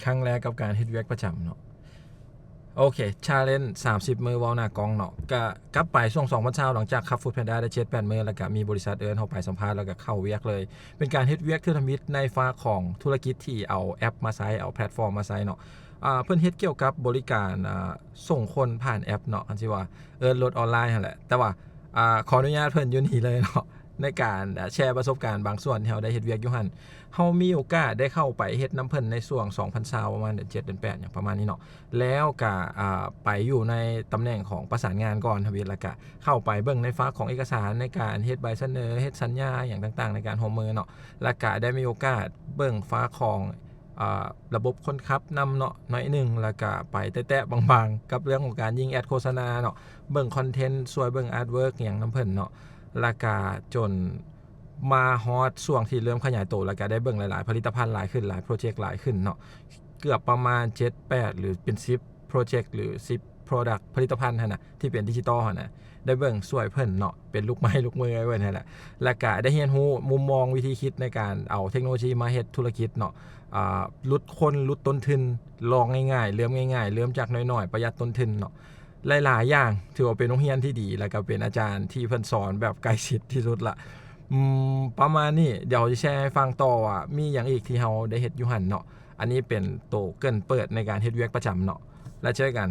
ครั้งแรกกับการเฮ็ดเวียกประจำเนาะโอเคชาเลนจ์30 มื้อเว้าหน้ากล้องเนาะก็กลับไปช่วง2วันเช้าหลังจากขับ Foodpanda ได้ 7-8 มื้อแล้วก็มีบริษัทเอิ้นเฮาไปสัมภาษณ์แล้วก็เข้าเวียกเลยเป็นการเฮ็ดเวียกที่ทำมิตรในฟ้าของธุรกิจที่เอาแอปมาใช้เอาแพลตฟอร์มมาใช้เนาะเพิ่นเฮ็ดเกี่ยวกับบริการส่งคนผ่านแอปเนาะอันที่ว่ารถออนไลน์นั่นแหละแต่ว่าขออนุญาตเพิ่นอยู่นี่เลยเนาะในการแชร์ประสบการณ์บางส่วนที่เฮาได้เฮ็ดเวียกอยู่หั่นเฮามีโอกาสได้เข้าไปเฮ็ดนำเพิ่นในช่วง2020ประมาณเดือน7เดือน8อย่างประมาณนี้เนาะแล้วก็ไปอยู่ในตำแหน่งของประสานงานก่อนทวีแล้วก็เข้าไปเบิ่งในฝั่งของเอกสารในการเฮ็ดใบเสนอเฮ็ดสัญญาอย่างต่างๆในการโฮมเมอร์เนาะแล้วก็ได้มีโอกาสเบิ่งฝั่งของระบบคนขับนำเนาะหน่อยนึงแล้วก็ไปแตะๆบางๆกับเรื่องของการยิงแอดโฆษณาเนาะเบิ่งคอนเทนต์ช่วยเบิ่งอาร์ตเวิร์กหยังนำเพิ่นเนาะแล้วก็จนมาฮอดช่วงที่เริ่มขยายโตแล้วก็ได้เบิ่งหลายๆผลิตภัณฑ์หลายขึ้นหลายโปรเจกต์หลายขึ้นเนาะเกือบประมาณ7-8หรือเป็น10โปรเจกต์หรือ10 Product ผลิตภัณฑ์หั่นน่ะที่เป็นดิจิทัลหั่นน่ะได้เบิ่งช่วยเพิ่นเนาะเป็นลูกไม้ลูกมือไว้เพิ่นนั่นแหละแล้วก็ได้เรียนรู้มุมมองวิธีคิดในการเอาเทคโนโลยีมาเฮ็ดธุรกิจเนาะลดคนลดต้นทุนลองง่ายๆเริ่มง่ายๆเริ่มจากน้อยๆประหยัดต้นทุนเนาะหลายๆอย่างถือว่าเป็นโรงเรียนที่ดีแล้วก็เป็นอาจารย์ที่เพิ่นสอนแบบใกล้ชิดที่สุดละประมาณนี้เดี๋ยวจะแชร์ให้ฟังต่อว่ามีหยังอีกที่เฮาได้เฮ็ดอยู่หั่นเนาะอันนี้เป็นโตเกริ่นเปิดในการเฮ็ดเวียกประจำเนาะแล้วเจอกัน